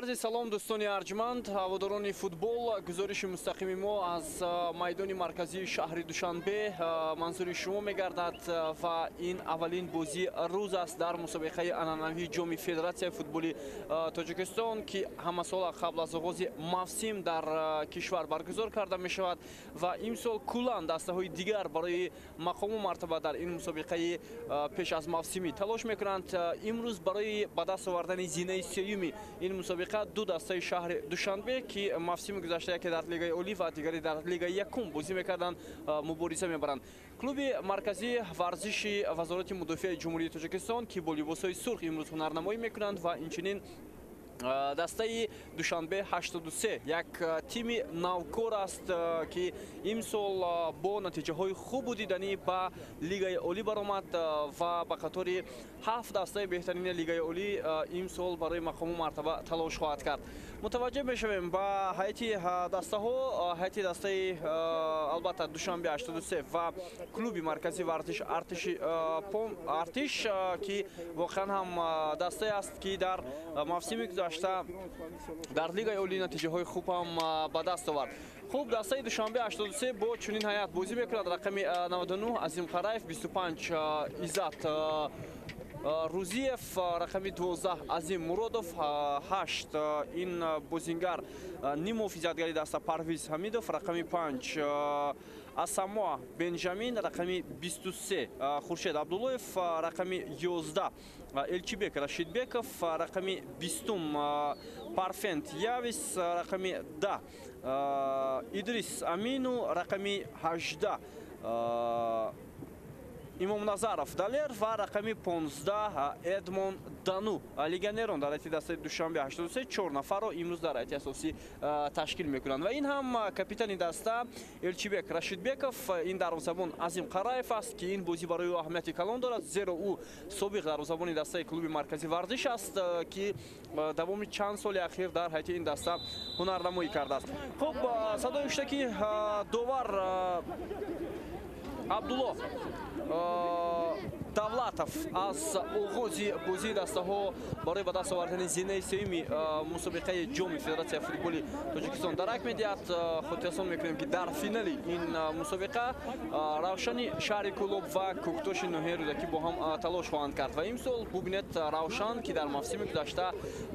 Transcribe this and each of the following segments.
عرض سلام دوستان ارجمند هواداران فوتبال. گزارش مستقیم ما از میدان مرکزی شهر دوشنبه منظور شما میگردد و این اولین بازی روز است در مسابقه عنعنوی جام فدراسیون فوتبال تاجیکستان که همه سال قبل از آغاز موسم در کشور برگزار کرده می شود و این سال کلا دسته های دیگر برای مقام و مرتبه در این مسابقه پیش از موسمی تلاش میکنند. امروز برای به دست آوردن زینه سیوم این مسابقه دو دسته شهر دوشنبه که موسم گذشته یکی در لیگ اولی و دیگری در لیگ یکم بازی میکردند مبارزه میبرند. کلوب مرکزی ورزشی وزارت مدافع جمهوری تاجیکستان که با لباسهای سرخ امروز هنرنمایی میکنند و اینچنین دسته دوشنبه 83 یک تیم نوکور است که امسال با نتیجه های خوب دیدنی به لیگ اولی برآمد و به قطار 7 دسته بهترین لیگ اولی امسال برای مقام مرتبه تلاش خواهد کرد. متوجه میشویم با هیئت دسته ها، هیئت دسته البته دوشنبه 83 و کلوب مرکزی ورزش ارتش که واقعا هم دسته است که در موسم در لیگ اولی نتیجه های خوب هم به دست آورد. خوب دسته دوشنبه 83 با چنین هیئت بازی میکند: رقم 99 عظیم قرایف، 25 عزت روزیف، رقم 12 عظیم مرادوف، 8 این بازیگر نیمو فیزیتگری دسته پرویز حمیدوف، رقم 5 اساموا بنجامین، رقم 23 خورشید عبداللهیف، رقم 11 الچیبک رشیدبکов، رقم 20 پارفنت یاویس، رقم 10 ادریس امینو، رقم 18 امام نظرов далер و رقم 15 ادمون دانو. لگنرون در هیئت دسته دوشنبه 83 4 نفر را امروز در هیئت اساسی تشکیل میکنند و این هم کاپیتان دسته الچیبک رشیدبکов، این دروازه‌بان عظیم قرایف است که این بازی برای او اهمیت کلان دارد زیرا او سابق دروازه‌بان دسته کلوب مرکزی ورزش است که دوام چند سال اخیر در هیئت این دسته هنرنمایی کرده است. خب صدای اشتکی داور عبدالله давлатов аз оғози бозии дастаҳо барои ба даст овардани зинаи сеюми мусобиқаи ҷоми федератсияи футболи тоҷикистон дарак медиҳад. хотиррасон мекунем ки дар финали ин мусобиқа равшани шаҳри кӯлоб ва кӯктоши ноҳияи рӯдаки бо ҳам талош хоҳанд кард ва имсол бубинед равшан ки дар мавсими гузашта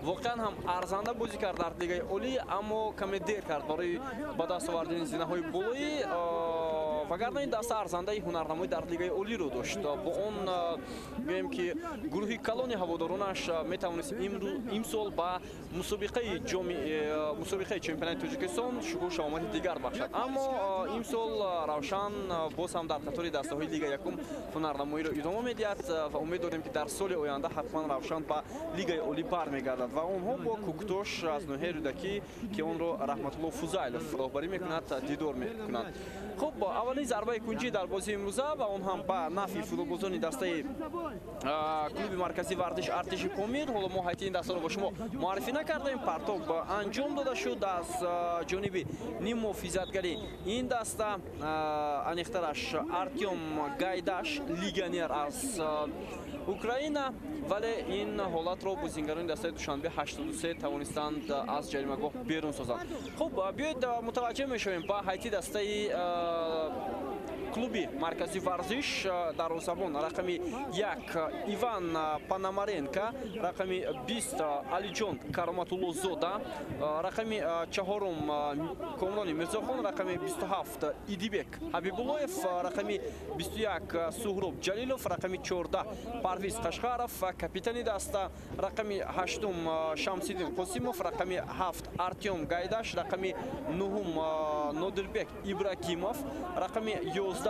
воқеан ҳам арзанда бозӣ кард дар лигаи олӣ, аммо каме дер кард барои ба даст овардани зинаҳои болоӣ. вагарна ин даста арзандаи ҳунарнамоӣ дар лигаи олиро дошт. бо он меем ки гурӯҳи калони ҳаводоронаш метавонист имсол ба мусобиқаи чемпионати тоҷикистон шукӯҳ шавомати дигар бахшад, аммо имсол равшан боз ҳам дар қатори дастаҳои лига якум ҳунарнамоиро идома медиҳад ва умед дорем ки дар соли оянда ҳатман равшан ба лигаи олӣ бармегардад ва онҳо бо кӯктош аз ноҳияи рӯдакӣ ки онро раҳматулло фузайлов роҳбарӣ мекунад дидор мекунанд. хуб аввалин зарбаи кунҷӣ дар бозии имрӯза ва он ҳам ба нафъи футболбозони дастаи клуби маркази вардиш артиши помир. ҳоло мо ҳайти ин дастаро бо шумо муаррифӣ накардаем. партоб анҷом дода шуд аз ҷониби нимо физиатгари ин даста анихтараш артем гайдаш легионер аз украина, вале ин ҳолатро бозингарони дастаи душанбе 83 тавонистанд аз ҷаримагоҳ берун созанд. хуб биёед мутаваҷҷеҳ мешавем ба ҳайти дастаи клуби маркази варзиш. дарвозабон рақами 1 иван панамаренко, рақами 20 алиҷон кароматуллозода, рақами 4 комрони мирзохон, рақами 27 идибек ҳабибуллоев, рақами 21 суҳроб ҷалилов, рақами 14 парвиз қашқаров, капитани даста рақами 8 шамсиддин қосимов, рақами 7 артем гайдаш, рақами 9 нодирбек ибрагимов, рақами 11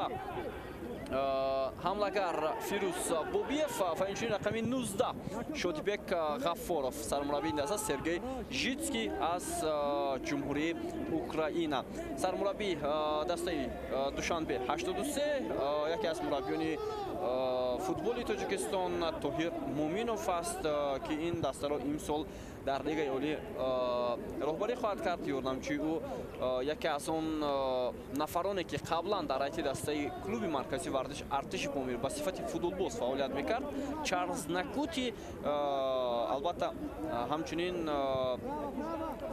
ҳамлагар фирӯз бобиев ва инчунин рақами 19 шодибек ғаффоров. сармураббии даста сергей житский аз ҷумҳурии украина. сармураббии дастаи душанбе 83 яке аз мураббиёни футболи тоҷикистон тоҳир муъминов аст ки ин дастаро имсол дар лигаи олӣ роҳбарӣ хоҳад кард. ёрдамчии ӯ яке аз он нафароне ки қаблан дар ҳайати дастаи клуби маркази вардиш артиши помир ба сифати футболбоз фаъолият мекард, чарлз накути албатта ҳамчунин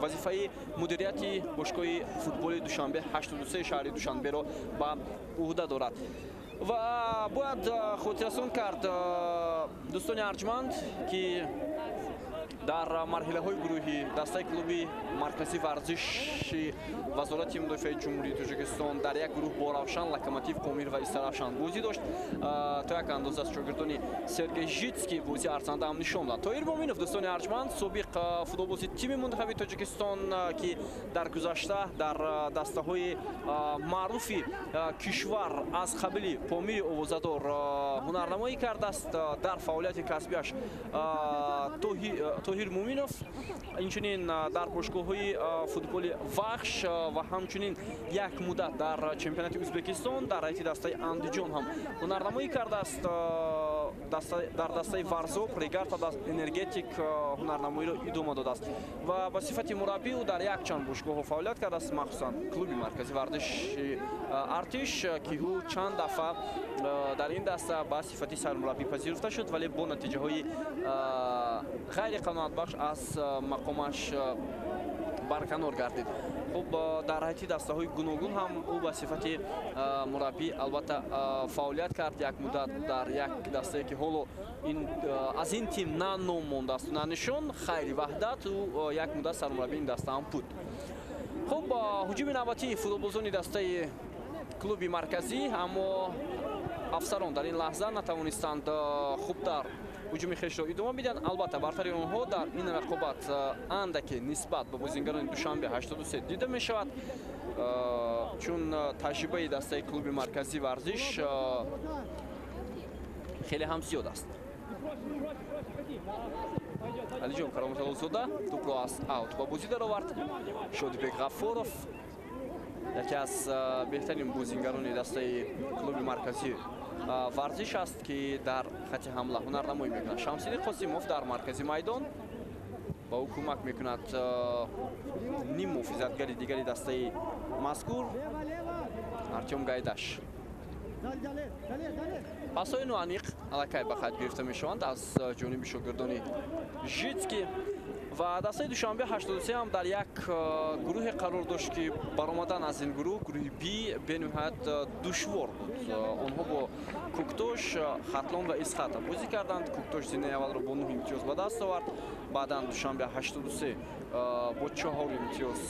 вазифаи мудирияти бошгоҳи футболи Душанбе 83 шаҳри Душанберо ба уҳда дорад. ва бояд хотиррасон кард дӯстони арҷманд ки дар марҳилаҳои гурӯҳӣ дастаи клуби марказии варзиши вазорати мудофиаи ҷумҳурии Тоҷикистон дар як гурӯҳ бо Равшан, Локомотив, Комир ва Истаравшан бозӣ дошт. То як андоза шогирдони Сергей Житский бозии арзандаам нишон дод. Тоҳир Моминов, дӯстони арҷманд, собиқ футболбози тими мунтахаби Тоҷикистон, ки дар гузашта дар дастаҳои маъруфи кишвар аз қабили Помири овозадор ҳунарнамоӣ кардааст. Дар фаъолияти касбиаш Тоҳир Моминов инчунин дар бошгоҳҳои футболи Вахш ва ҳамчунин як муддат дар чемпионати Ӯзбекистон дар ҳайати дастаи Андиҷон ҳам ҳунарнамоӣ кардааст. Дар дастаи Варзоб, Регарта, Энергетик ҳунарнамоиро идома додааст ва ба сифати мураббӣ ӯ дар якчанд бошгоҳҳо фаъолият кардааст, махсусан клуби марказии варзиши Артиш, ки ӯ чанд дафъа дар ин даста ба сифати сармураббӣ пазируфта шуд, вале бо натиҷаҳои ғайриқаноатбахш аз мақомаш барканор гардид. хуб дар ҳайати дастаҳои гуногун ҳам ӯ ба сифати мураббӣ албатта фаъолият кард як муддат дар як дастае ки ҳоло аз ин тим на ном мондааст, на нишон. Хайри Ваҳдат ӯ як муддат сармураббии ин даста ҳам буд. хуб ҳуҷуми навбатии футболбозони дастаи клуби марказӣ, аммо афсарон дар ин лаҳза натавонистанд хубтар ҳуҷуми хешро идома бидиҳанд. Албатта бартари онҳо дар ин рақобат андаке нисбат ба бозингарони Душанбе 83 дида мешавад, чун таҷрибаи дастаи клуби марказии варзиш хеле ҳам зиёд аст. Алиҷон Кароматаллозода тӯпро аз аут ба бозӣ даровард. Шодибек Ғаффоров яке аз беҳтарин бозингарони дастаи клуби марказии варзиш аст, ки дар хати ҳамла ҳунарнамоӣ мекунад. Шамсидин Қосимов дар маркази майдон ба ӯ кӯмак мекунад ним муҳофизатгари дигари дастаи мазкур Артем Гайдаш. пасҳои ноаниқ аллакай ба хайд гирифта мешаванд аз ҷониби шогирдони Житский ва дастаи Душанбе 83 ҳам дар як гурӯҳе қарор дошт, ки баромадан аз ин гурӯҳ, гурӯҳи Б, бениҳоят душвор буд. онҳо бо Куктош, Хатлон ва Исхат бозӣ карданд. Куктош зинаи аввалро бо 9 имтиёз ба даст овард. баъдан Душанбе 83 бо 4 имтиёз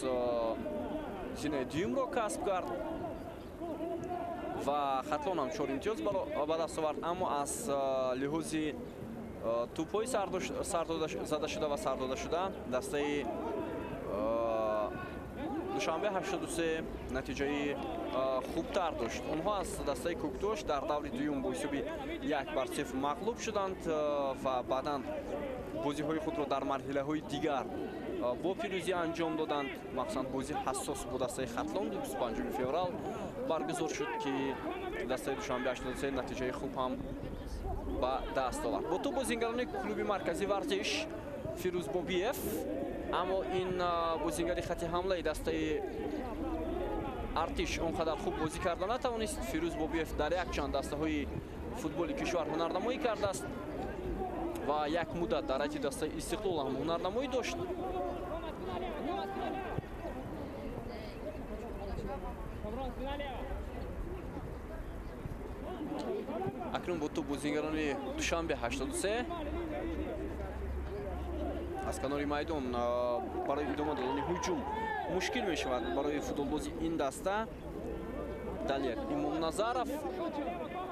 зинаи дуюмро касб кард ва Хатлон ҳам 4 имтиёз ба даст овард. Аммо аз лиҳози тӯпҳои задашуда ва сардодашуда дастаи Душанбе 83 натиҷаи хубтар дошт. онҳо аз дастаи Куктош дар даври дуюм бо ҳисоби 1-0 мағлуб шуданд ва баъдан бозиҳои худро дар марҳилаҳои дигар бо пирӯзӣ анҷом доданд. махсусан бозии ҳассос бо дастаи Хатлон 25 феврал баргузор шуд, ки дастаи Душанбе 83 натиҷаи хуб ҳам ба даст овард. бо ту бозингарони клуби марказии варзиш Фирӯз Бобиев, аммо ин бозингари хати ҳамлаи дастаи Артиш он қадар хуб бозӣ карда натавонист. Фирӯз Бобиев дар якчанд дастаҳои футболи кишвар ҳунарнамоӣ кардааст ва як муддат дар ҳайати дастаи Истиқлол ҳам ҳунарнамоӣ дошт. акнун бо ту бозингарони Душанбе 83 аз канори майдон барои идома додани ҳуҷум мушкил мешавад барои футболбози ин даста. Далер Имомназаров,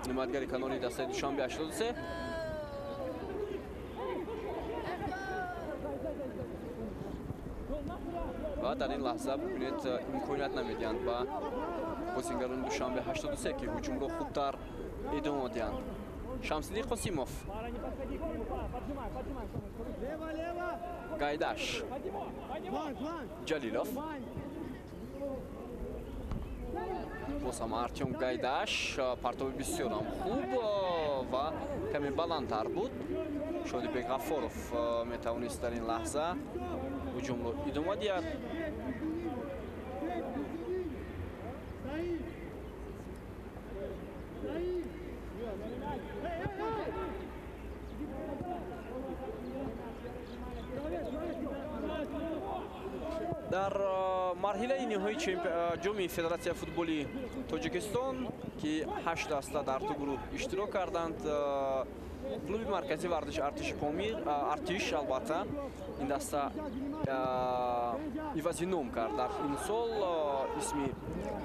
нимоятгари канори дастаи Душанбе 83. ва дар ин лаҳза бубинед имконият намедиҳанд ба бозингарони Душанбе 83 ки ҳуҷумро хубтар идома диҳанд. Шамсидин Қосимов, Гайдаш, Ҷалилов, бозам Артем Гайдаш. партоби бисёрам хуб ва каме баландтар буд. Шодибек Ғаффоров метавонист дар ин лаҳза ҳуҷумро идома диҳад. дар марҳилаи ниҳои ҷоми федератсияи футболи Тоҷикистон ки 8 даста дар ту гурӯҳ иштирок карданд, клуби марказии варзиши артиши Помир, артиш албатта ин даста ивази ном кард. Дар ин сол исми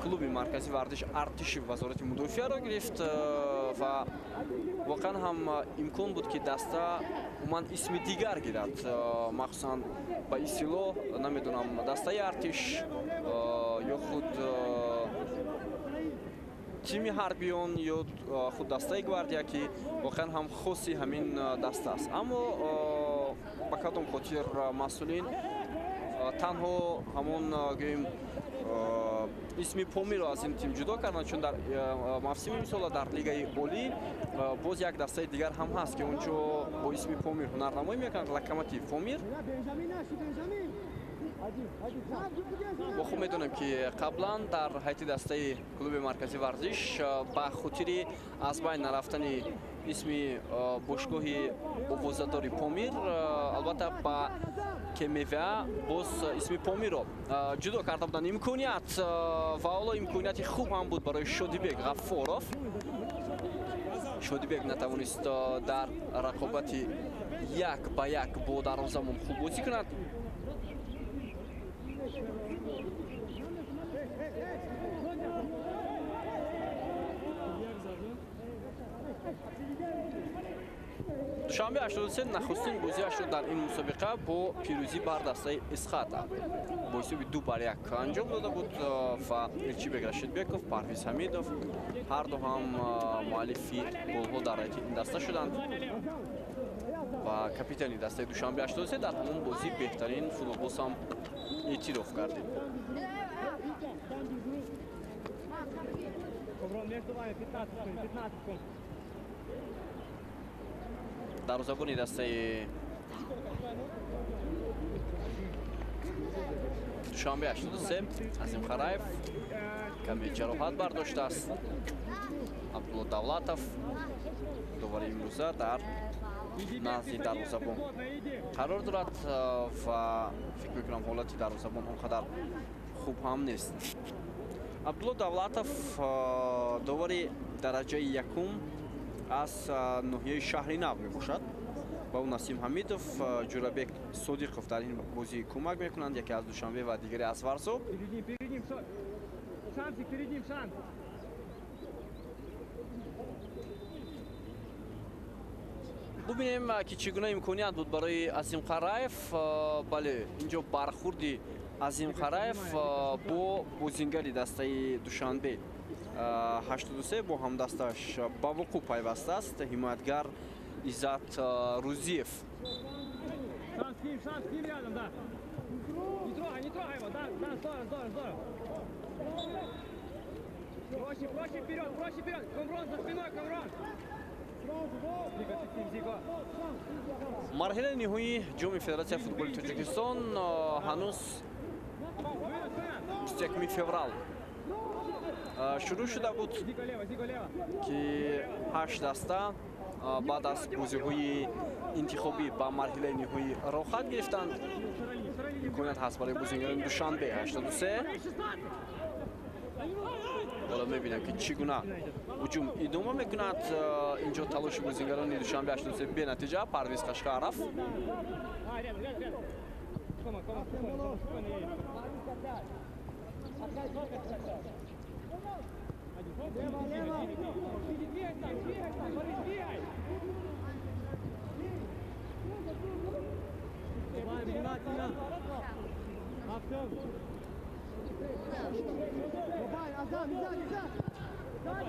клуби марказии варзиши артиши вазорати мудофиаро гирифт ва воқеан ҳам имкон буд ки даста уман исми дигар гирад, махсусан ба истилоҳ намедонам дастаи артиш ё худ тими ҳарбиён ё худ дастаи гвардия ки воқеан ҳам хоси ҳамин даста аст. Аммо ба кадом хотир масъулин танҳо ҳамон гӯем исми Помиро аз ин тим ҷудо карданд, чун дар мавсими имсола дар лигаи олӣ боз як дастаи дигар ҳам ҳаст ки онҷо бо исми Помир ҳунарнамоӣ мекунад, Локомотив Помир. мо хуб медонем ки қаблан дар ҳайати дастаи клуби марказии варзиш ба хотири аз байн нарафтани исми бошгоҳи овозадори Помир, албатта ба КМВА боз исми Помиро ҷудо карда буданд. Имконият ва ҳоло имконияти хуб ҳам буд барои Шодибек Ғаффоров. Шодибек натавонист дар рақобати 1-1 бо дарвозабон хуб бозӣ кунад. душанбе 83 нахустин бозиаш шуд дар ин мусобиқа бо пирӯзӣ бар дастаи Исхата. Бо ҳисоби 2-1 анҷом дода буд ва Элчибек Рашидбеков, Парвиз Ҳамидов ҳарду ҳам муаллифи голҳо дар ҳайати ин даста шуданд ва капитани дастаи душанбе 83 дар ҳамон бозӣ беҳтарин футболбоз ҳам эътироф кардид. дарвозабони дастаи душанбе 83 Азим Хараев каме ҷароҳат бардоштааст. Абдулло Давлатов довари имрӯза дар назди дарвозабон қарор дорад ва фикр мекунам ҳолати дарвозабон он қадар хуб ҳам нест. Абдулло Давлатов довари дараҷаи якум аз ноҳияи шаҳри Нав мебошад. Ба ӯ Насим Ҳамидов, Ҷурабек Содиқов дар ин бозӣ кӯмак мекунанд, яке аз Душанбе ва дигаре аз Варзо. бубинем ки чӣ гуна имконият буд барои Азим Хараев. бале, инҷо бархурди Азим Хараев бо бозингари дастаи Душанбе 83 бо ҳамдасташ ба вуқӯъ пайваста аст. ҳимоятгар Иззат Рӯзиев. марҳилаи ниҳоии ҷоми федератсияи футболи Тоҷикистон ҳанӯз 21 феврал шурӯъ шуда буд ки 8 даста баъд аз бозиҳои интихобӣ ба марҳилаи ниҳоӣ рохат гирифтанд. имконият ҳаст барои бозингарони Душанбе 83. ҳоло мебинем ки чӣ гуна ҳуҷум идома мекунад. инҷо талоши бозингарони Душанбе 83 бенатиҷа. Парвиз Қашқаров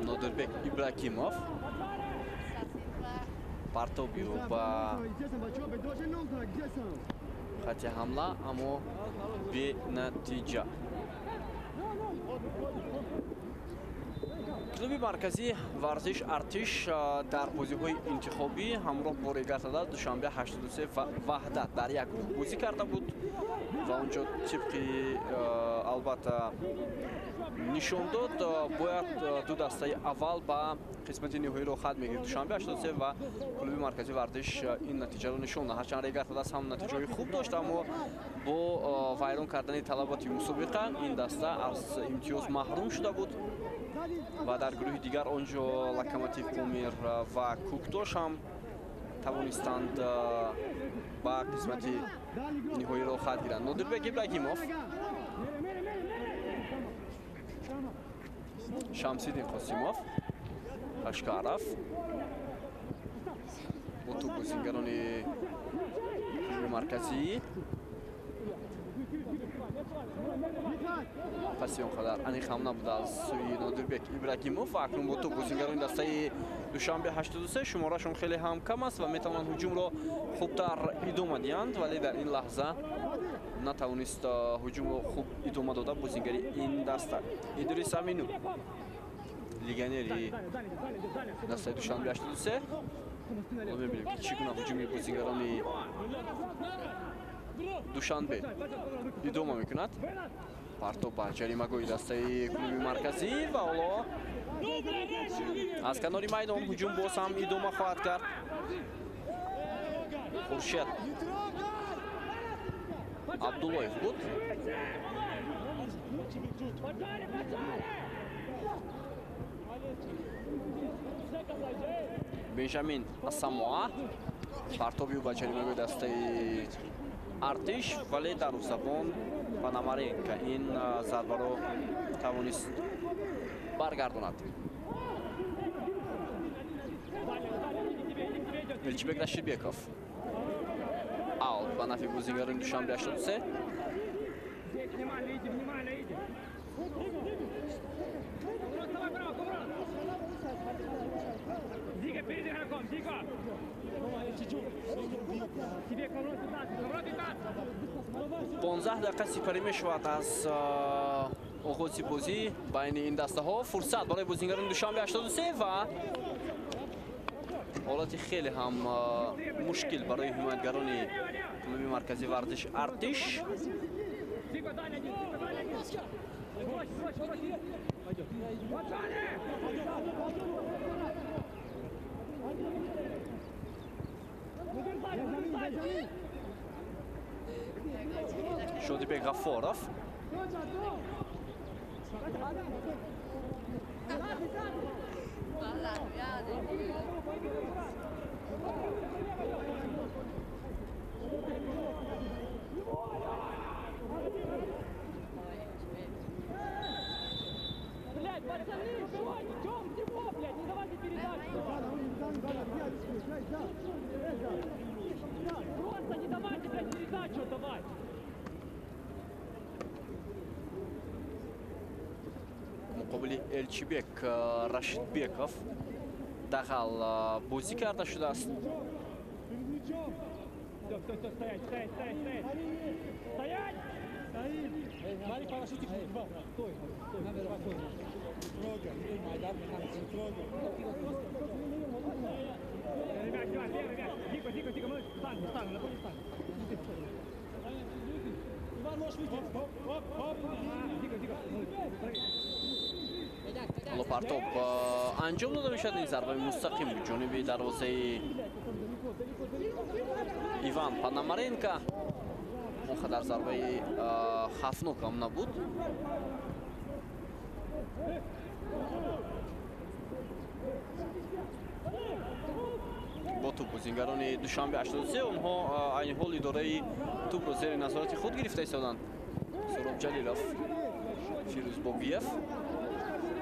Нодирбек Ибрагимов Партобиев ба хати ҳамла, аммо бенатиҷа. клуби марказии варзиш артиш дар бозиҳои интихобӣ ҳамроҳ бо Регатада Душанбе 83 ва Ваҳдат дар як гурӯҳ бозӣ карда буд ва онҷо тибқи албатта нишон дод, бояд ду дастаи аввал ба қисмати ниҳоиро хат мегирд душанбе 83 ва клуби марказии вардиш ин натиҷаро нишон дод. Ҳарчанд Регат даст ҳам натиҷаҳои хуб дошт, аммо бо вайрон кардани талаботи мусобиқа ин даста аз имтиёз маҳрум шуда буд ва дар гурӯҳи дигар он ҷо Локомотив Помир ва Куктош ҳам тавонистанд ба қисмати ниҳоиро хат гиранд. Нодирбек Ибрагимов, Шамсиддин Қосимов, Ашкаров бо ту бозингарони марказӣ паси он қадар аниқ ҳам набуд аз сӯи Нодирбек Ибрагимов ва акнун бо ту бозингарони дастаи Душанбе 83 шуморашон хеле ҳам кам аст ва метавонанд ҳуҷумро хубтар идома диҳанд, вале дар ин лаҳза натавонист ҳуҷумро хуб идома дода бозингари ин даста. Идрис Амину, легионери дастаи Душанбе 83. мебинем ки чӣ гуна ҳуҷуми бозингарони Душанбе идома мекунад. Партоб ба ҷаримагоҳи дастаи клуби марказӣ ва ҳоло аз канори майдон ҳуҷум боз ҳам идома хоҳад кард. Хуршед Абдуллоев буд. Бенжамин Асамоа партоби ба ҷаримагоҳи дастаи Артиш, вале дарузабон Пономаренко ин зарбаро тавонист баргардонад. Элчибек Рашидбеков аут ба нафи бозингарони Душанбе 83. Понздаҳ дақиқа сипарӣ мешавад аз оғози бозӣ байни ин дастаҳо. Фурсат барои бозингарони Душанбе 83 ва ҳолати хеле ҳам мушкил барои ҳимоятгарони клуби марказии вардиш Артиш. Шодибек Ғафоров, Просто не давайте, блядь, передачу давать. муқобили Элчибек Рашидбеков дағал бозӣ карда шудааст. Стоять, стоять, стоять, стоять. Стоять! Смотри, парашютик не два. Стой, стой. Ребят, ребят, тихо, тихо, тихо, мы встанем, встанем, на поле встанем. Иван, можешь выйти. Оп, оп, тихо, тихо. ҳоло партоб анҷом дода мешавад. ин зарбаи мустақим ҷониби дарвозаи Иван Пономаренко. он қадар зарбаи хавфнок ҳам набуд. бо туп бозингарони Душанбе 83 онҳо айни ҳол идораи тупро зери назорати худ гирифта истоданд. Суроб Ҷалилов, Фирӯз Бобиев,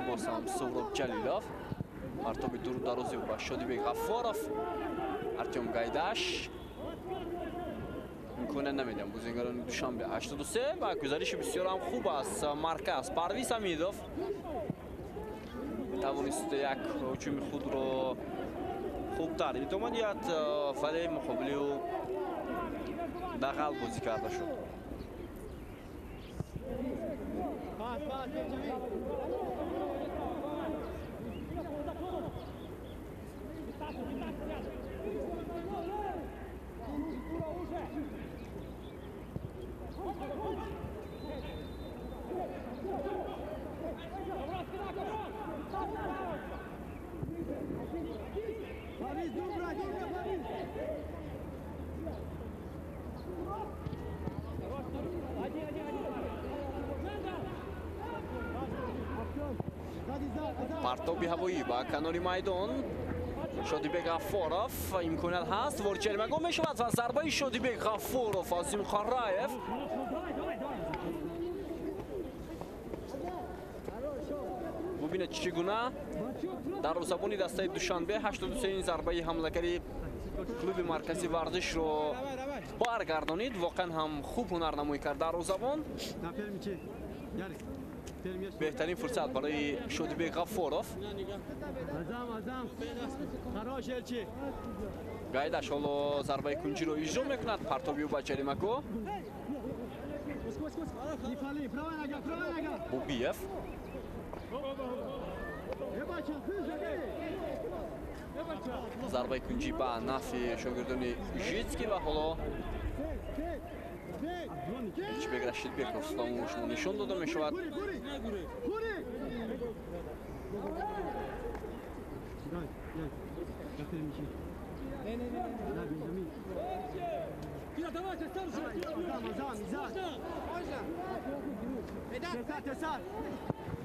боз ҳам Суроб Ҷалилов, мартоби дур дарози ба Шодибек Ғафоров, Артем Гайдаш. имконият намедиҳам бозингарони Душанбе 83 ва гузариши бисёр ҳам хуб аст. Марказ Парвиз Ҳамидов тавонист як ҳуҷуми худро хубтар идома диҳад, вале муқобили ӯ дағал бозӣ карда шуд. партоби ҳавоӣ ба канори майдон. Шодибек Ғаффоров имконият ҳаст, ворид ҷаримагоҳ мешавад ва зарбаи Шодибек Ғаффоров Азим Қарраев. бубинед чӣ гуна дарвозабони дастаи Душанбе 83 зарбаи ҳамлагари клуби маркази варзишро баргардонид. Воқеан ҳам хуб ҳунар намоӣ кард дарвозабон. беҳтарин фурсат барои Шодибек Ғаффоров. Гайдаш ҳоло зарбаи кунҷиро иҷро мекунад. Партоби ӯ ба ҷаримагоҳ. Бубиев зарбаи кунҷӣ ба нафи шогирдони Ижицкий ва ҳоло Элчибек Рашидбеков фаромӯшмо нишон дода мешавад.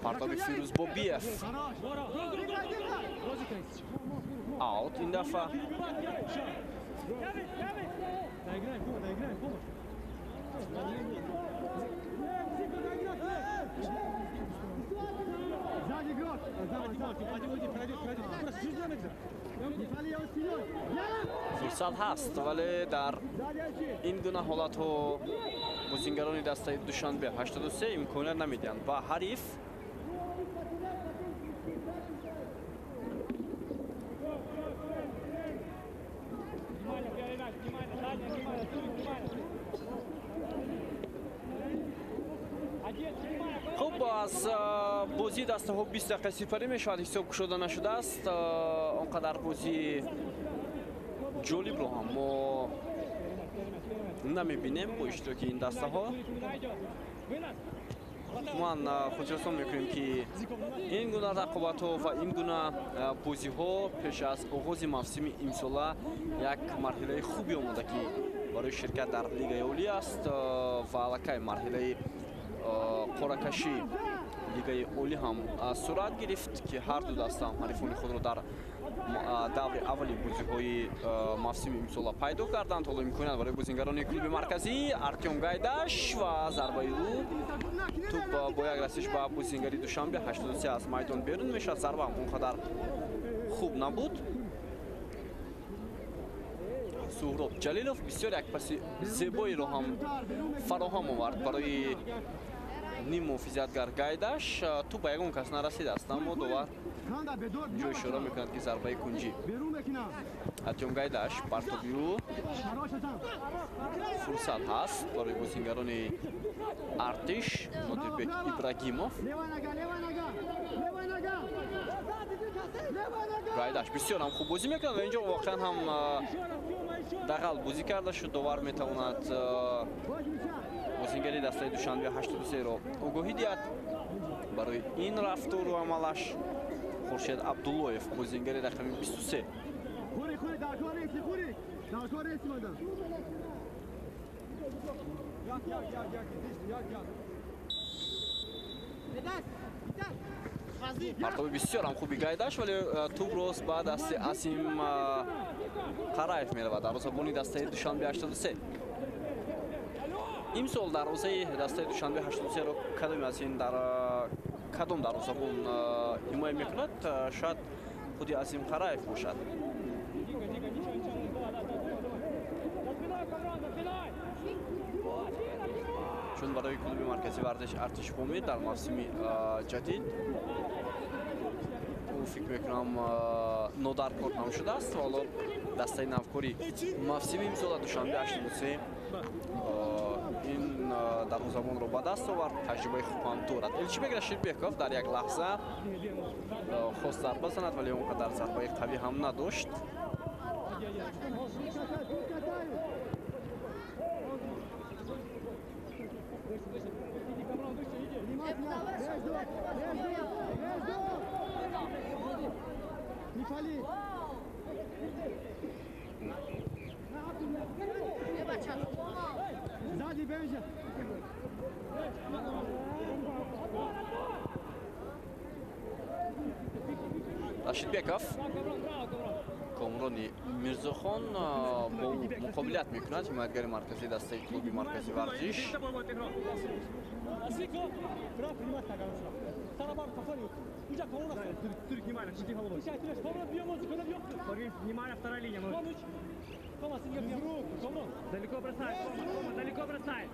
Партоби Фирӯзбобиев аут ин дафъа. фурсат ҳаст, вале дар ин гуна ҳолатҳо бозингарони дастаи Душанбе 83 имконият намедиҳанд ба ҳариф. хуб, аз бозии дастаҳо 20 дақиқа сипарӣ мешавад, ҳисоб кушода нашудааст. Он қадар бозии ҷолибро ҳам мо намебинем бо иштироки ин дастаҳо. ман хотиррасон мекунем ки ин гуна рақобатҳо ва ин гуна бозиҳо пеш аз оғози мавсими имсола як марҳилаи хуби омодагӣ барои ширкат дар лигаи олӣ аст ва аллакай марҳилаи қоракаши лигаи олӣ ҳам сурат гирифт ки ҳар ду даста ҳам ҳарифони худро дар даври аввали бозиҳои мавсими имсола пайдо карданд. ҳоло имконият барои бозингарони клуби марказӣ Артем Гайдаш ва зарбаи ӯ туп бо як расиш ба бозингари Душанбе 83 аз майдон берун мешавад. зарба ҳам он қадар хуб набуд. Суҳроб Ҷалилов бисёр як паси зебоиро ҳам фароҳам овард барои ним муҳофизатгар Гайдаш. ту ба ягон кас нарасидааст, аммо довар ҷо ишора мекунад ки зарбаи кунҷӣ. Артем Гайдаш партоби ӯ фурсат ҳаст барои бозингарони Артиш. Нодирбек Ибрагимов. Гайдаш бисёр ҳам хуб бозӣ мекунад ва инҷо воқеан ҳам дағал бозӣ карда шуд. довар метавонад бозингари дастаи Душанбе 83-ро огоҳӣ диҳад барои ин рафтору амалаш. Хуршед Абдуллоев бозингари рақами 23. партоби бисёр ҳам хуби Гайдаш, вале туп рост ба дасти Азим Қараев меравад. дарвозабони дастаи Душанбе 83. имсол дарвозаи дастаи Душанбе 83-ро кадом дарвозабон ҳимоя мекунад? шояд худи Азим Қараев бошад. чун барои клуби маркази варзиш Артиш Вомид дар мавсими ҷадид ӯ фикр мекунам нодаркор ҳам шудааст. ҳоло дастаи навкори мавсими имсола Душанбе 83 ин дарвозабонро ба даст овард. таҷрибаи хуб ҳам дорад. Элчибек Рашидбеков дар як лаҳза хост зарба занад, вале он қадар зарбаи қавӣ ҳам надошт. Рашидбеков. Комрони Мирзохон бо муқобилат мекунад ҳимоятгари марказии дастаи клуби маркази варзиш. Далеко бросает, далеко бросает.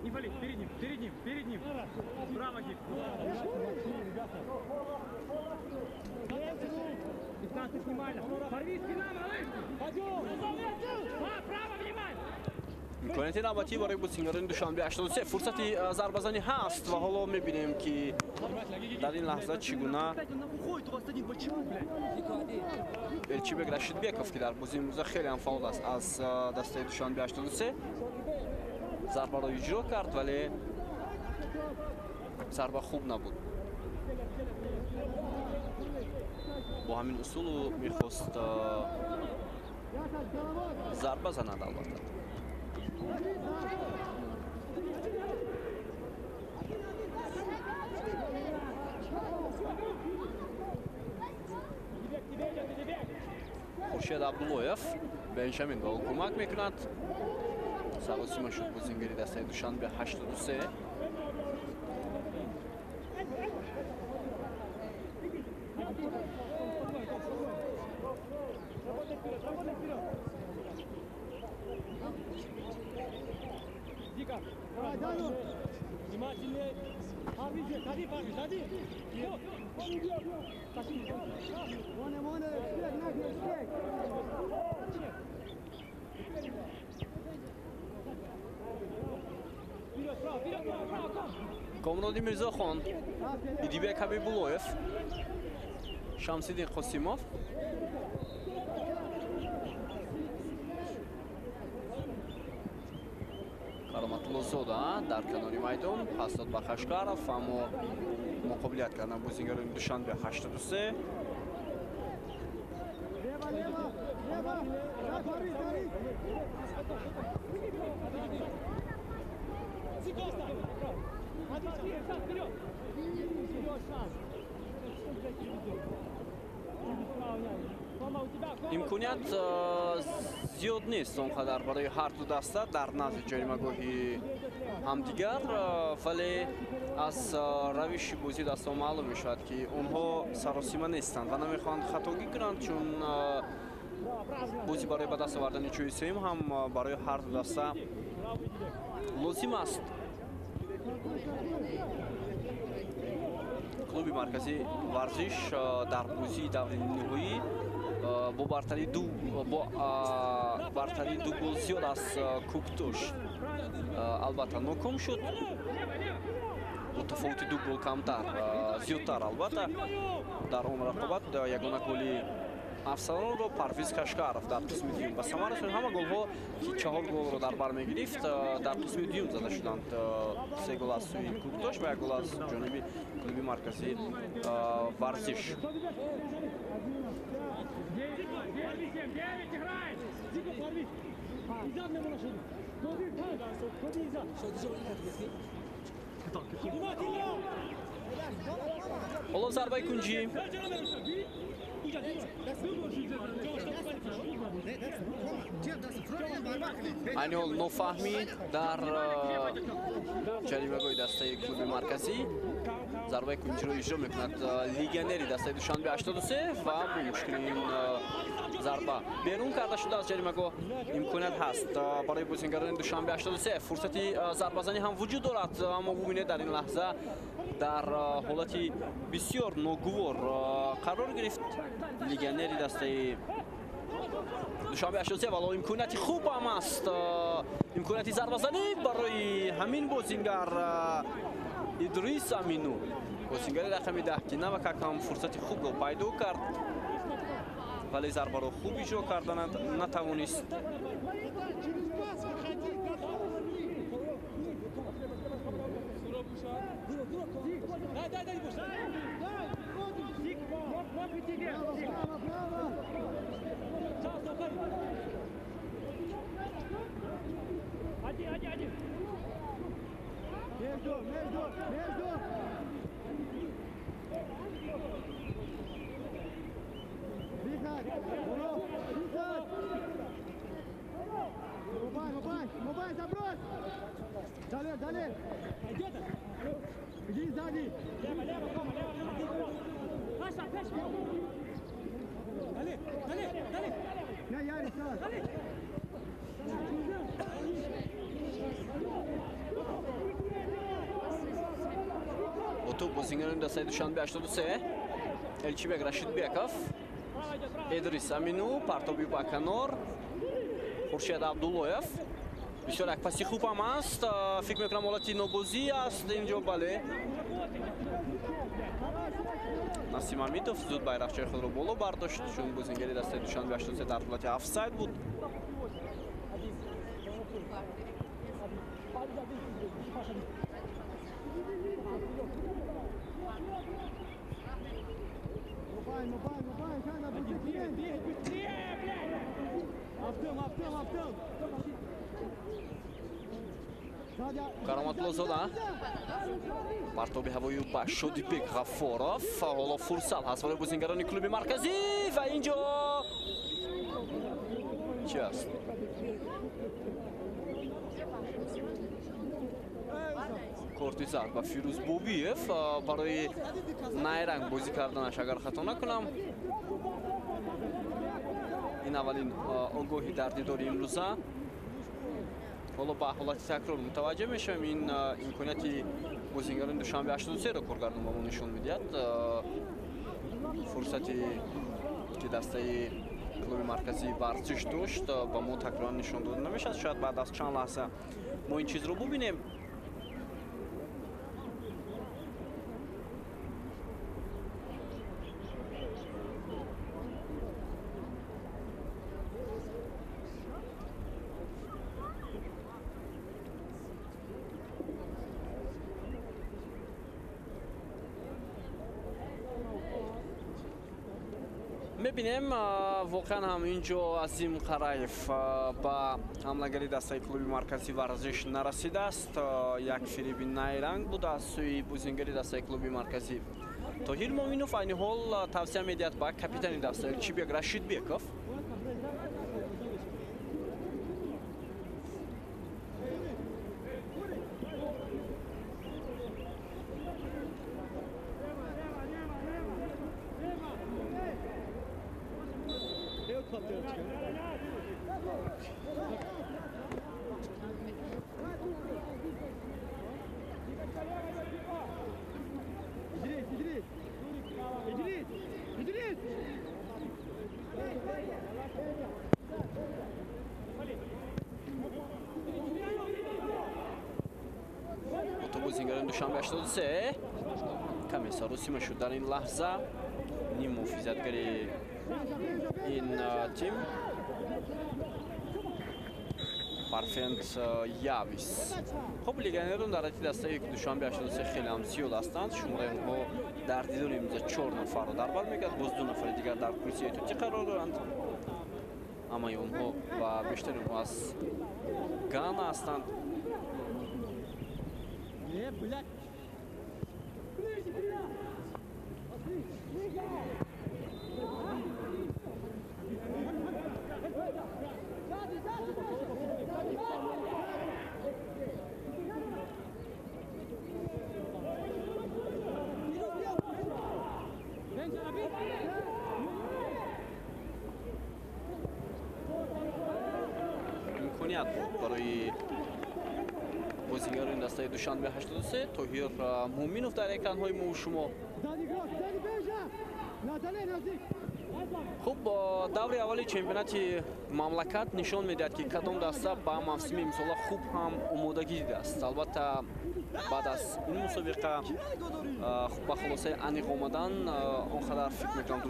Не вали, перед ним. Браво, Гик. 15 внимательно. Порви спина, малыш. Пойдем. Право, внимание. имконияти навбатӣ барои бозигарони душанбе 83 фурсати зарбазанӣ ҳаст ва ҳоло мебинем ки дар ин лаҳза чӣ гуна Элчибек Рашидбеков ки дар бозии имрӯза хеле ҳам фаъол аст аз дастаи душанбе 83 зарбаро иҷро кард, вале зарба хуб набуд. Бо ҳамин усулу мехост зарба занад албатта. Хуршед Абдуллоев Беншамин ба ӯ кӯмак мекунад. Саросима шуд бозингари дастаи душанбе 83. Комроди Мирзохон, Идибек Ҳабибуллоев, Шамсиддин Қосимов. Кароматуллозода дар канори майдон пас дод ба Хашкаров, аммо муқобилат кардан бозингарони Душанбе 83. имконият зиёд нест он қадар барои ҳар ду даста дар назди ҷаримагоҳи ҳамдигар, вале аз равиши бозии дастоҳо маълум мешавад ки онҳо саросима нестанд ва намехоҳанд хатогӣ кунанд, чун бозӣ барои ба даст овардани ҷойи сеюм ҳам барои ҳар ду даста лозим аст. клуби маркази варзиш дар бозии даври ниҳоӣ бо бартари ду гол зиёд аз Куктош албатта ноком шуд. Бо тафовути ду гол камтар зиёдтар албатта дар он рақобат ягона голи Афсалонро Парвиз Кашкаров дар қисми дуюм ба самара расонид. Ҳама голҳо ки 4 голро дар бар мегирифт дар қисми дуюм зада шуданд. 3 гол аз сӯи Куктош ва 1 гол аз ҷониби клуби маркази варзиш. ҳоло зарбаи кунҷӣ айни ҳол нофаҳмӣ дар ҷаримагоҳи дастаи клуби марказӣ. Зарбаи кунҷиро иҷро мекунад легионери дастаи Душанбе 83 ва бо мушкилин зарба берун карда шуда аз ҷаримагоҳ. Имконият ҳаст барои бозингарони Душанбе 83. Фурсати зарбазанӣ ҳам вуҷуд дорад, аммо бубинед дар ин лаҳза дар ҳолати бисёр ногувор қарор гирифт легионери дастаи Душанбе 83. вало имконияти хуб ҳам аст, имконияти зарбазанӣ барои ҳамин бозингар Идрис Амину, бозингари рақами 10 ки навакак ҳам фурсати хубро пайдо кард, вале зарбаро хуб иҷро карда натавонист. Мобай, забрось! Далее! Пойдет! Иди сзади! Лево, Рома, лево! Паша! Далее! Я, Ярик, далее! توپ بازیگران دسته دوشنبه 83 الچیبک رشیدبеков ادریس амину партоби ба канор хуршед абдуллоев бисёр як паси хуб ҳам аст фикр мекунам ҳолати нобозӣ аст инҷо бале насим амидов зуд байрақчаи худро боло бардошт чун бозигари дастаи душанбе 83 дар ҳолати офсайд буд Мобай, Жанна, быстрее, блядь! Автом! кароматлозода партоби ҳавои ба шодибек ғаффоров ҳоло фурсат ҳаст барои бозингарони клуби марказӣ ва инҷо чӣ аст корти зад ба фирӯз бобиев барои найранг бозӣ карданаш агар хато накунам ин аввалин огоҳи дар дидори имрӯза ҳоло ба ҳолати такрор мутаваҷҷеҳ мешавем ин имконияти бозингарони душанбе 83-ро коргардон ба мо нишон медиҳад фурсати ки дастаи клуби марказии варзиш дошт ба мо такроран нишон дода намешавад шояд баъд аз чанд лаҳза мо ин чизро бубинем мебинем воқеан ҳам инҷо азим қараев ба ҳамлагари дастаи клуби марказии варзиш нарасидааст як фириби найранг буда аз сӯи бозингари дастаи клуби марказӣ тоҳир моминов айни ҳол тавсия медиҳад ба капитани даста элчибек рашидбеков бозингарони душанбе 83 каме саросима шуд дар ин лаҳза ним муҳофизатгари ин тим парфент явис хоб легионерон дар ҳолати дастаи душанбе 83 хеле ҳам зиёд ҳастанд шумораи онҳо дар дидори имрӯза 4 нафарро дар бар мегирад боз 2 нафари дигар дар курсии эҳтиётӣ қарор доранд ҳамаи онҳо ва бештари онҳо аз гана ҳастанд имконият буд барои бозингарони дастаи душанбе 83 тоҳир муъминов дар экранҳои мо шумо хуб даври аввали чемпионати мамлакат нишон медиҳад ки кадом даста ба мавсими имсола хуб ҳам омодагӣ дидааст албатта баъд аз ин мусобиқа ба хулосаи аниқ омадан он қадар фикр мекунам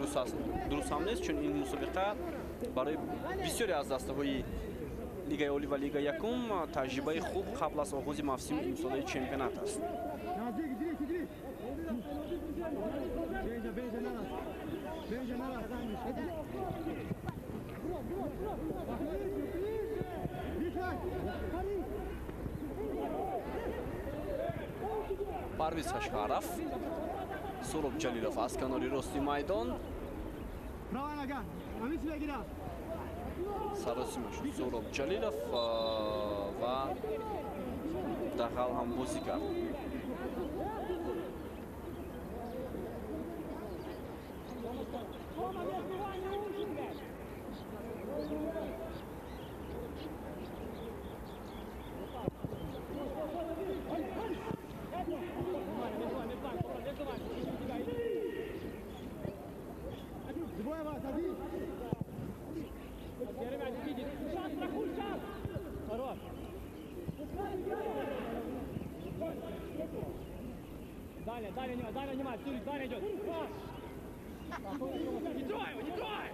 дуруст ҳам нест чун ин мусобиқа барои бисёре аз дастаҳои лигаи олӣ ва лигаи якум таҷрибаи хуб қабл аз оғози мавсими имсолаи чемпионат аст Парвиз Хашхаров, Суроб Ҷалилов аз канори рости майдон. Саросимаш Суроб Ҷалилов ва дахал ҳам бозӣ кард. Далее внимание, Турик, далее идет. Не трой его, не трой!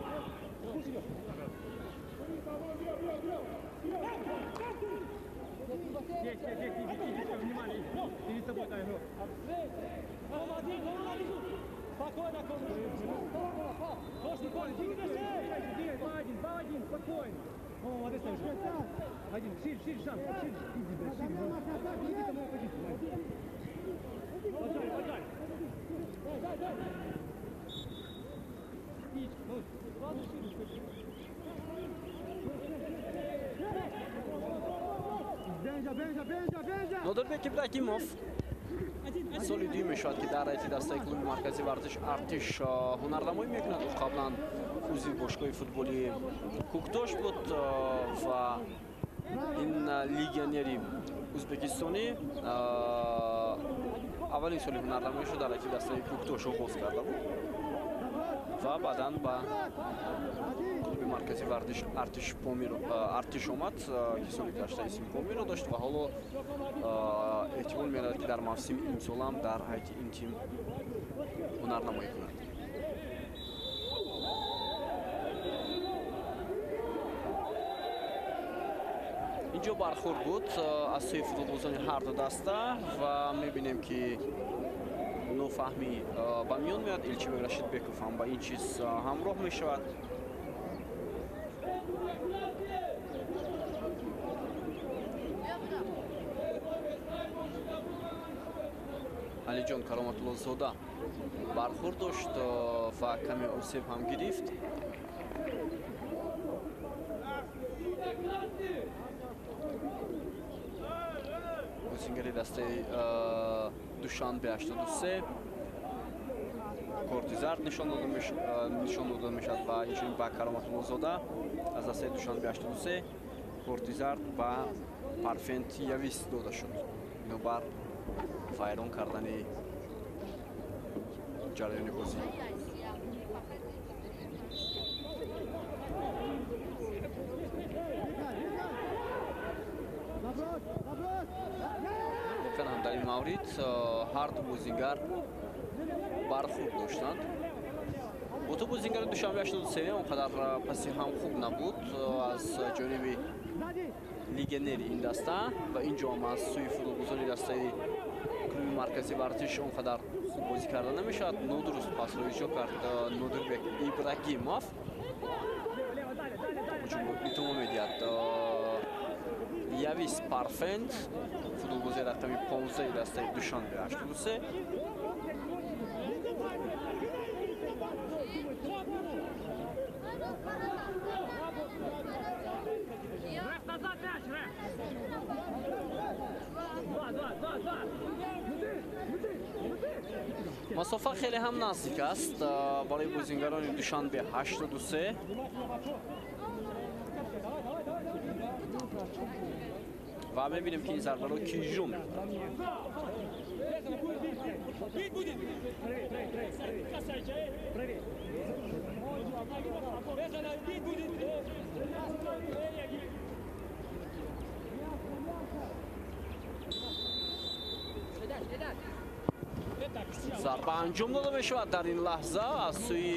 Здесь, внимание. Перед тобой дай игру. Спокойно, двигайся! 2-1, спокойно. Молодец, один, шире, сам, шире. Иди ко моей позиции. Поджарь. Дай. Нодирбек Ибрагимов соли дуюм мешавад ки дар раити дастаи клуби марказии варзиш Артиш ҳунарнамоӣ мекунад. ӯ қаблан ӯзи бошгоҳи футболи Куктош буд ва ин легионери ӯзбекистонӣ аввалин соли ҳунарнамоишро дар раити дастаи Куктош оғоз карда буд ва баъдан ба клуби марказии варзиш Артиш омад ки соли гузашта исми Помиро дошт ва ҳоло эҳтимол меравад ки дар мавсими имсолам дар раити ин тим ҳунарнамоӣ кунад. инҷо бархӯрд буд аз сӯи футболбозони ҳарду даста ва мебинем ки нофаҳмӣ ба миён меояд. Элчибек Рашидбеков ҳам ба ин чиз ҳамроҳ мешавад. Алиҷон Кароматуллозода бархӯрд дошт ва каме осеб ҳам гирифт. бозингари дастаи Душанбе 83 корти зард нишон дода мешавад ба инчунин ба Кароматуллозода аз дастаи Душанбе 83 корти зард ба Парфентиявис дода шуд. бинобар вайрон кардани ҷараёни бозӣ. канам дар ин маврид ҳар ду бозингар бархӯрд доштанд. бо то бозингари Душанбе 83 он қадар паси ҳам хуб набуд аз ҷониби легионери ин даста ва инҷо ҳам аз сӯи футболбозони дастаи клуби марказии варзиш он қадар хуб бозӣ карда намешавад. Нодуруст пасро иҷро кард Нодирбек Ибрагимов. ҳуҷумро идома медиҳад Явис Парфент, футболбози рақами 15 дастаи Душанбе 83. масофа хеле ҳам наздик аст барои бозингарони Душанбе 83. ва мебинем ки ин зарбаро Кижу мекунад. зарба анҷом дода мешавад дар ин лаҳза аз сӯи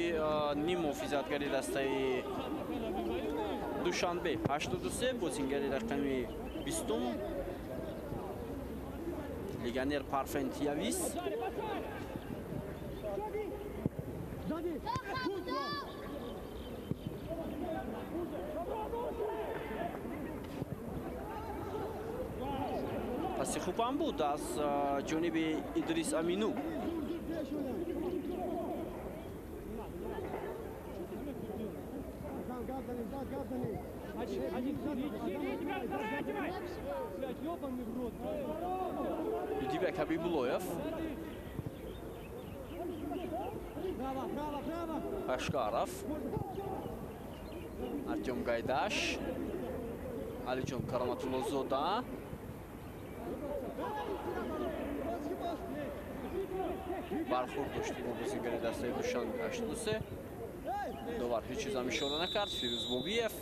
нимуҳофизатгари дастаи Душанбе 83 бозингари рақами 20 легионер Парфентиявис. پاسی خوب هم بود از جانب ادریس امینو. Идибек Хабибулоев. Ашкаров. Артем Гайдаш. Алиджон Караматуллозода. Бархурд дошт бо бозингари дастаи Душан 83. Довар ҳеҷ чиз ҳам ишора накард. Фирӯз Бобиев.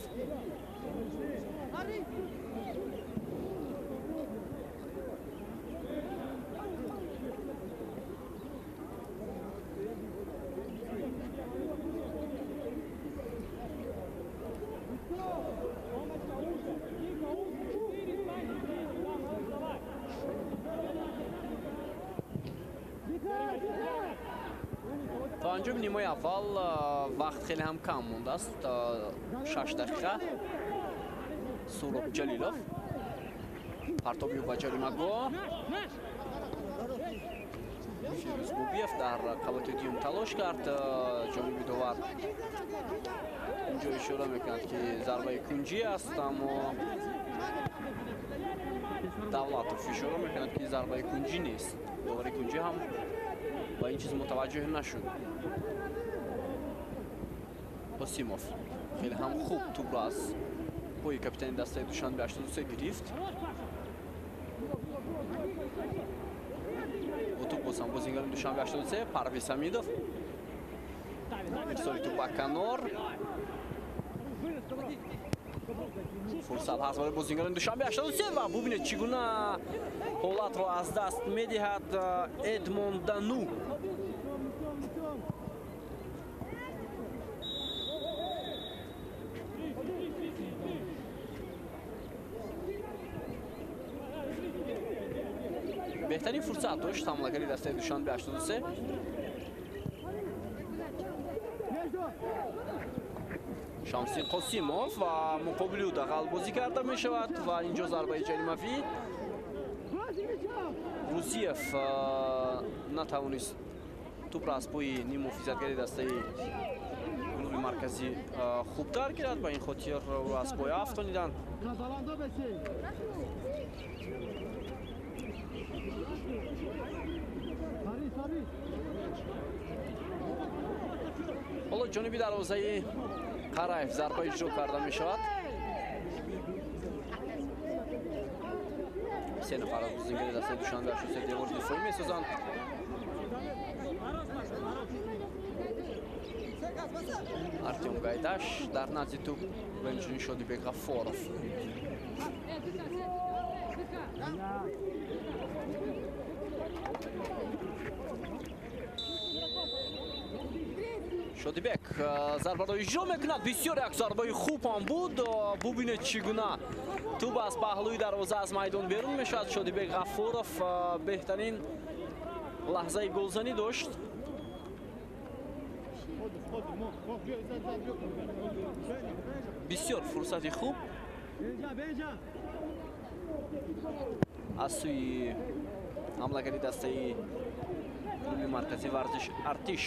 تا انجام نیمه اول وقت خیلی هم کم مونده است. 6 دقیقه. سوراب جلیلوف پرتابی و جریمه گاه. فیروز بوبیف در قبط دیوم تلاش کرد. جانبی دوار اینجا اشاره میکند که ضربه کنجی است، اما دولتوف اشاره میکند که ضربه کنجی نیست. دوباره کنجی هم با این چیز متوجه نشد. قاسیموف خیلی هم خوب توپ را از پای کاپیتان دسته دوشنبه 83 گرفت. و توپ باز هم بازیگر دوشنبه 83 پرویز حمیدوف. ارسال توپ به کنار. فرصت هست برای بازیگر دوشنبه 83 و ببینید چگونه حالت را از دست میدهد ادموند دانو. بهترین فرصت داشت حمله‌گری دسته دوشنبه 83. شمسی قاسیموف و مقابل او دخل بازی کرده می شود و اینجا ضربه جریمه‌ای. روزیف نتوانست توپ را از پای نیمه فیزدگری دسته گروه مرکزی خوبتر گیرد، با این خاطر او از پای افتانیدند. حالا جانبی دروازه قرایف ضربه اجرا کرده می شود. سه نفر از بازیگر دسته دوشنبه 83 دیوار دفاعی می سازند. артем гайдаш дар назди туп ва инчунин шодибек ғаффоров. шодибек зарбаро иҷро мекунад. бисёр як зарбаи хуб ҳам буд. бубинед чӣ гуна туп аз паҳлӯи дарвоза аз майдон берун мешавад. шодибек ғаффоров беҳтарин лаҳзаи голзанӣ дошт. бисёр фурсати хуб аз сӯи ҳамлагари дастаи клуби маркази варзиш артиш.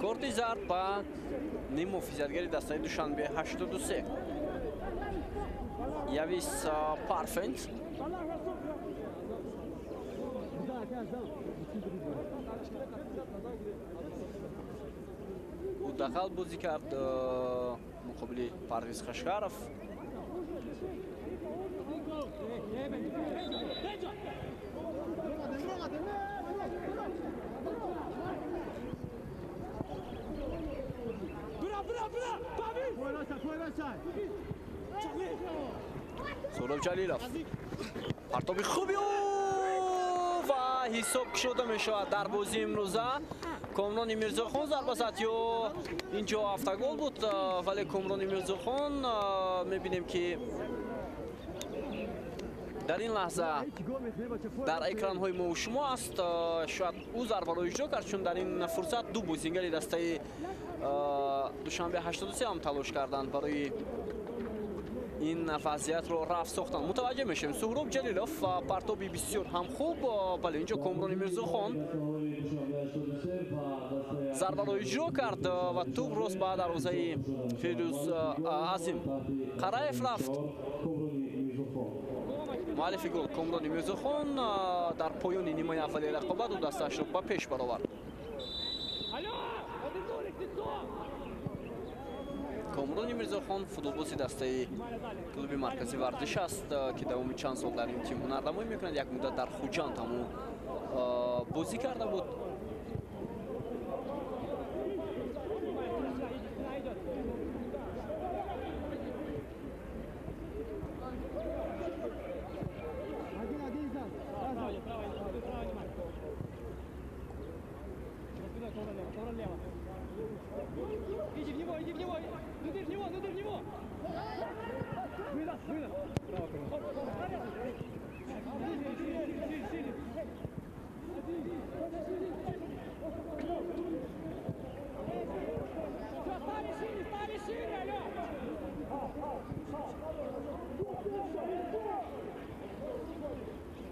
корти зард ба нимо физиатгари дастаи душанбе 83 явис парфент. ӯ дахал бозӣ кард муқобили парвиз қашқаров. сӯраб ҷалилов партоби хуби ва ҳисоб шуда мешавад дар бозии имрӯза. комрони мирзохон зарба зад ё инҷо автогол буд, вале комрони мирзохон мебинем ки дар ин лаҳза дар экранҳои мо шумо аст шояд ӯ зарбаро иҷро кард, чун дар ин фурсат ду бозингари дастаи Душанбе 83 ҳам талош карданд барои ин вазъиятро рафт сохтанд. Мутаваҷҷеҳ мешавем Суҳроб Ҷалилов партоби бисёр ҳам хуб, бале инҷо Комрони Мирзохон зарбаро иҷро кард ва туп рост ба дарвозаи Фирдус Азим Қараев рафт. муаллифи гол Комрони Мирзохон дар поёни нимои аввалии рақобат ӯ дастаашро ба пеш баровард. Комрони Мирзохон футболбози дастаи клуби маркази варзиш аст ки давоми чанд сол дар ин тим ҳунардамоӣ мекунад. Як муддат дар Хуҷанд ҳамон бозӣ карда буд. Иди в него, иди в него, внутрь в него, внутрь в него. Выдох, выдох. Стали шире, алло.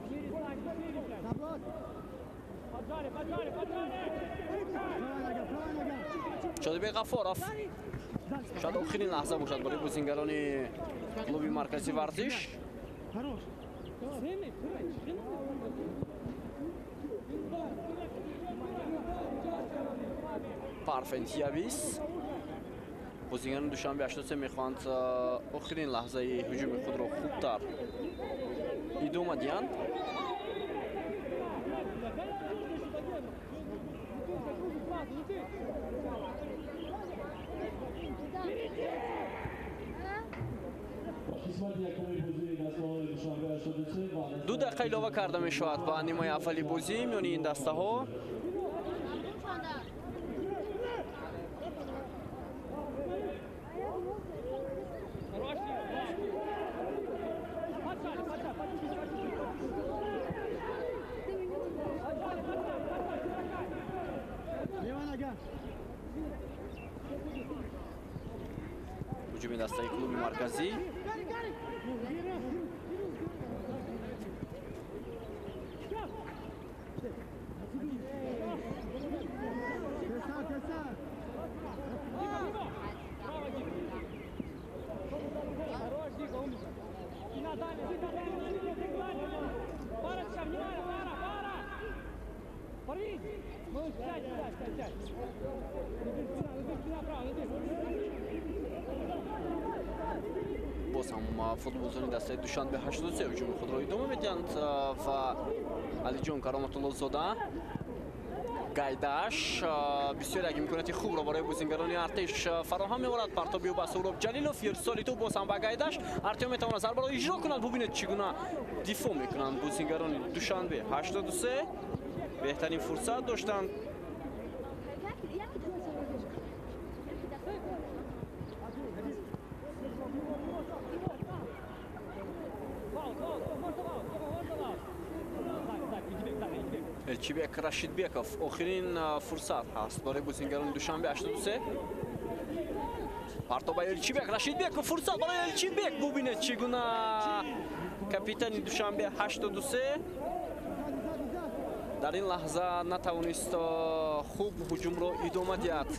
Шире стань, шире, блядь. Поджали, поджали, поджали. Шодибек Ғафоров шояд охирин лаҳза бошад барои бозингарони клуби маркази варзиш. Парфентиявис бозингарони Душанбе 83 мехоҳанд охирин лаҳзаи ҳуҷуми худро хубтар идома диҳанд. ду дақиқа илова карда мешавад ба нимои аввали бозӣ миёни ин дастаҳо. ҳуҷуми дастаи клуби марказӣ. боз ҳам футболзони дастаи Душанбе 83 ҳуҷуми худро идома медиҳанд ва Алиҷон Кароматуллозода Гайдаш бисёр як имконияти хубро барои бозингарони Артеш фароҳам меорад. Партоби ӯ ба Суҳроб Ҷалилов, ирсоли ту боз ҳам ба Гайдаш. Артем метавонад зарбаро иҷро кунад. бубинед чӣ гуна дифоъ мекунанд бозингарони Душанбе 83. беҳтарин фурсат доштанд. Элчибек Рашидбеков охирин фурсат ҳаст барои бозингарони Душанбе 83. парто ба Элчибек Рашидбеков, фурсат барои Элчибек. бубинед чӣ гуна капитани Душанбе 83 дар ин лаҳза натавонист хуб ҳуҷумро идома диҳад.